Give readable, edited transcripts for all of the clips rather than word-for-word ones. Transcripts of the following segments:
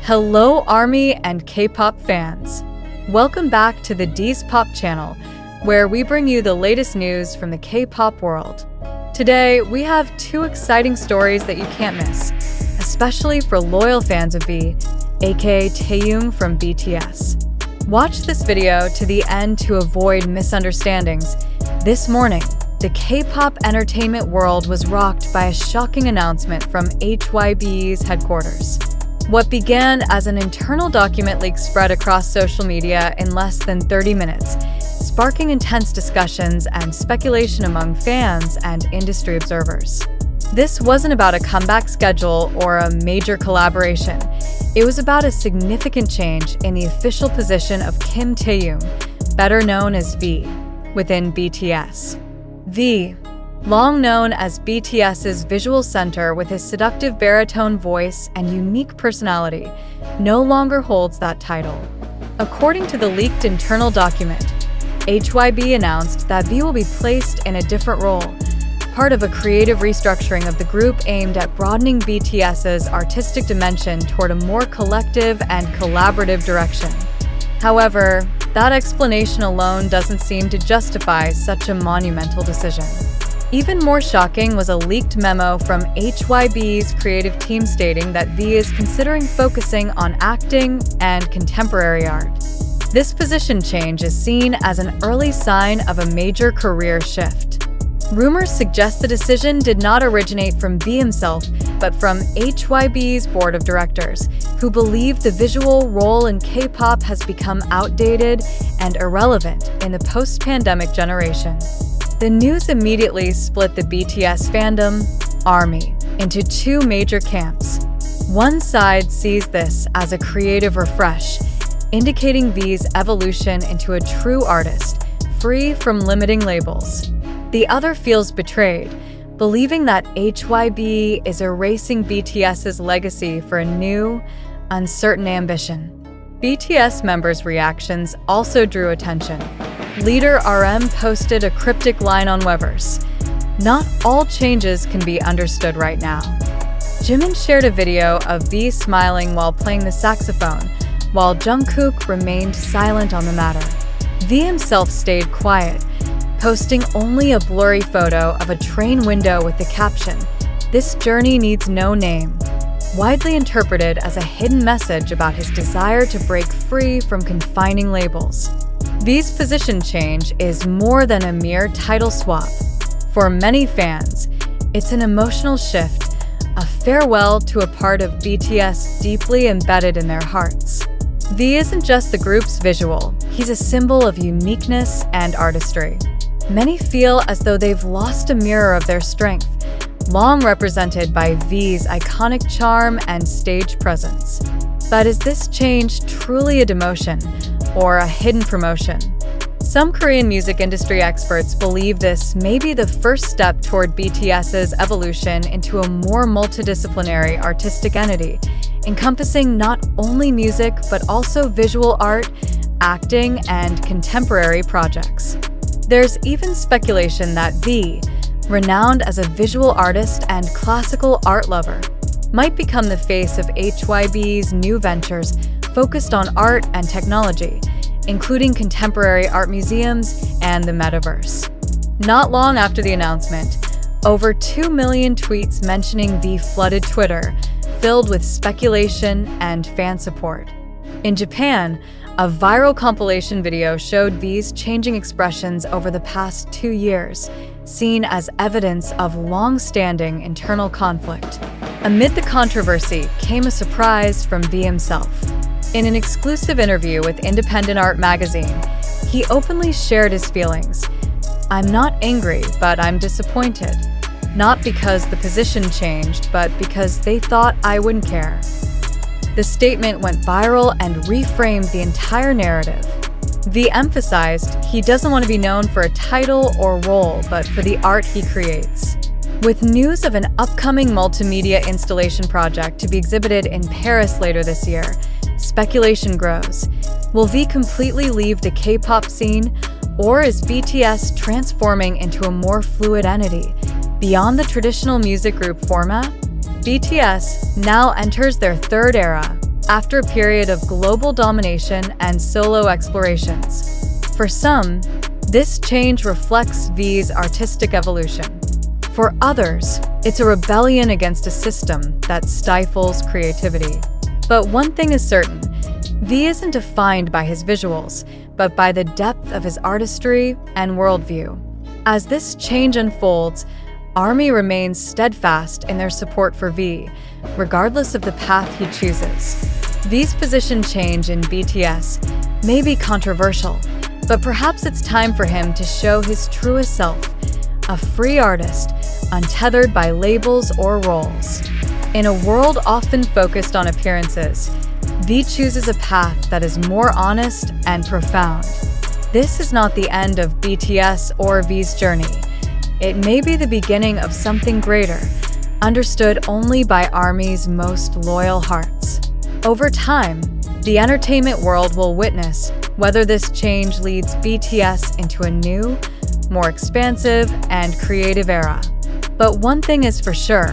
Hello ARMY and K-pop fans. Welcome back to the D's Pop channel, where we bring you the latest news from the K-pop world. Today, we have two exciting stories that you can't miss, especially for loyal fans of V, aka Taehyung from BTS. Watch this video to the end to avoid misunderstandings. This morning, the K-pop entertainment world was rocked by a shocking announcement from hybe's headquarters. What began as an internal document leak spread across social media in less than 30 minutes, sparking intense discussions and speculation among fans and industry observers. This wasn't about a comeback schedule or a major collaboration. It was about a significant change in the official position of Kim Taehyung, better known as V, within BTS. V, long known as BTS's visual center with his seductive baritone voice and unique personality, no longer holds that title. According to the leaked internal document, hybe announced that V will be placed in a different role, part of a creative restructuring of the group aimed at broadening BTS's artistic dimension toward a more collective and collaborative direction. However, that explanation alone doesn't seem to justify such a monumental decision. Even more shocking was a leaked memo from hybe's creative team stating that V is considering focusing on acting and contemporary art. This position change is seen as an early sign of a major career shift. Rumors suggest the decision did not originate from V himself, but from hybe's board of directors, who believe the visual role in K-pop has become outdated and irrelevant in the post-pandemic generation. The news immediately split the BTS fandom, ARMY, into two major camps. One side sees this as a creative refresh, indicating V's evolution into a true artist, free from limiting labels. The other feels betrayed, believing that hybe is erasing BTS's legacy for a new, uncertain ambition. BTS members' reactions also drew attention. Leader RM posted a cryptic line on Weverse: "Not all changes can be understood right now." Jimin shared a video of V smiling while playing the saxophone, while Jungkook remained silent on the matter. V himself stayed quiet, posting only a blurry photo of a train window with the caption, "This journey needs no name," widely interpreted as a hidden message about his desire to break free from confining labels. V's position change is more than a mere title swap. For many fans, it's an emotional shift, a farewell to a part of BTS deeply embedded in their hearts. V isn't just the group's visual, he's a symbol of uniqueness and artistry. Many feel as though they've lost a mirror of their strength, long represented by V's iconic charm and stage presence. But is this change truly a demotion or a hidden promotion? Some Korean music industry experts believe this may be the first step toward BTS's evolution into a more multidisciplinary artistic entity, encompassing not only music but also visual art, acting, and contemporary projects. There's even speculation that V, renowned as a visual artist and classical art lover, might become the face of hybe's new ventures focused on art and technology, including contemporary art museums and the metaverse. Not long after the announcement, over 2 million tweets mentioning V flooded Twitter, filled with speculation and fan support. In Japan, a viral compilation video showed V's changing expressions over the past 2 years, seen as evidence of long-standing internal conflict. Amid the controversy came a surprise from V himself. In an exclusive interview with Independent Art magazine, he openly shared his feelings. "I'm not angry, but I'm disappointed. Not because the position changed, but because they thought I wouldn't care." The statement went viral and reframed the entire narrative. V emphasized he doesn't want to be known for a title or role, but for the art he creates. With news of an upcoming multimedia installation project to be exhibited in Paris later this year, speculation grows. Will V completely leave the K-pop scene, or is BTS transforming into a more fluid entity, beyond the traditional music group format? BTS now enters their third era, after a period of global domination and solo explorations. For some, this change reflects V's artistic evolution. For others, it's a rebellion against a system that stifles creativity. But one thing is certain, V isn't defined by his visuals, but by the depth of his artistry and worldview. As this change unfolds, ARMY remains steadfast in their support for V, regardless of the path he chooses. V's position change in BTS may be controversial, but perhaps it's time for him to show his truest self, a free artist, untethered by labels or roles. In a world often focused on appearances, V chooses a path that is more honest and profound. This is not the end of BTS or V's journey. It may be the beginning of something greater, understood only by ARMY's most loyal hearts. Over time, the entertainment world will witness whether this change leads BTS into a new, more expansive and creative era. But one thing is for sure,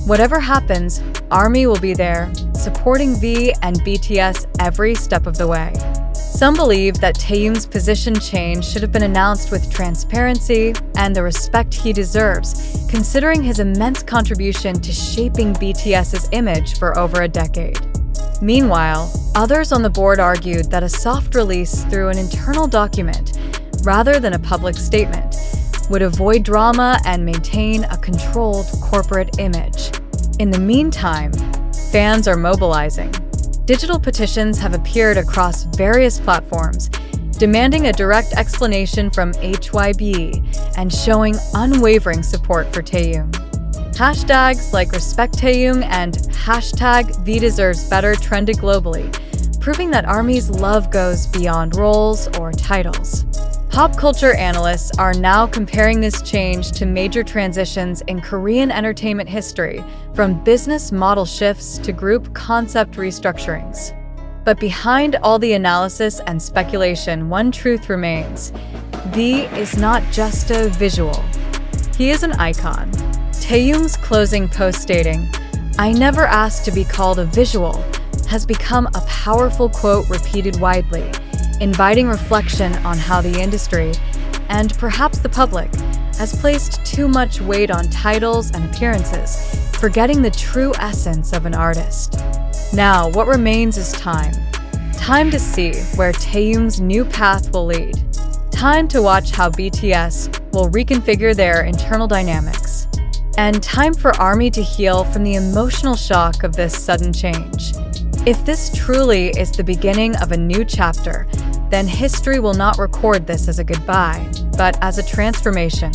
whatever happens, ARMY will be there, supporting V and BTS every step of the way. Some believe that Taehyung's position change should have been announced with transparency and the respect he deserves, considering his immense contribution to shaping BTS's image for over a decade. Meanwhile, others on the board argued that a soft release through an internal document, rather than a public statement, would avoid drama and maintain a controlled corporate image. In the meantime, fans are mobilizing. Digital petitions have appeared across various platforms, demanding a direct explanation from hybe and showing unwavering support for Taehyung. Hashtags like Respect Taehyung and #VDeservesBetter trended globally, proving that ARMY's love goes beyond roles or titles. Pop culture analysts are now comparing this change to major transitions in Korean entertainment history, from business model shifts to group concept restructurings. But behind all the analysis and speculation, one truth remains. V is not just a visual. He is an icon. Taehyung's closing post stating, "I never asked to be called a visual," has become a powerful quote repeated widely, inviting reflection on how the industry, and perhaps the public, has placed too much weight on titles and appearances, forgetting the true essence of an artist. Now, what remains is time. Time to see where Taehyung's new path will lead. Time to watch how BTS will reconfigure their internal dynamics. And time for ARMY to heal from the emotional shock of this sudden change. If this truly is the beginning of a new chapter, then history will not record this as a goodbye, but as a transformation.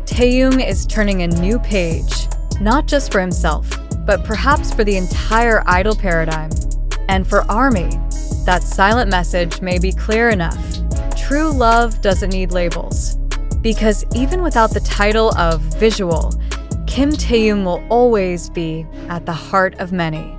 Taehyung is turning a new page, not just for himself, but perhaps for the entire idol paradigm. And for ARMY, that silent message may be clear enough. True love doesn't need labels. Because even without the title of visual, Kim Taehyung will always be at the heart of many.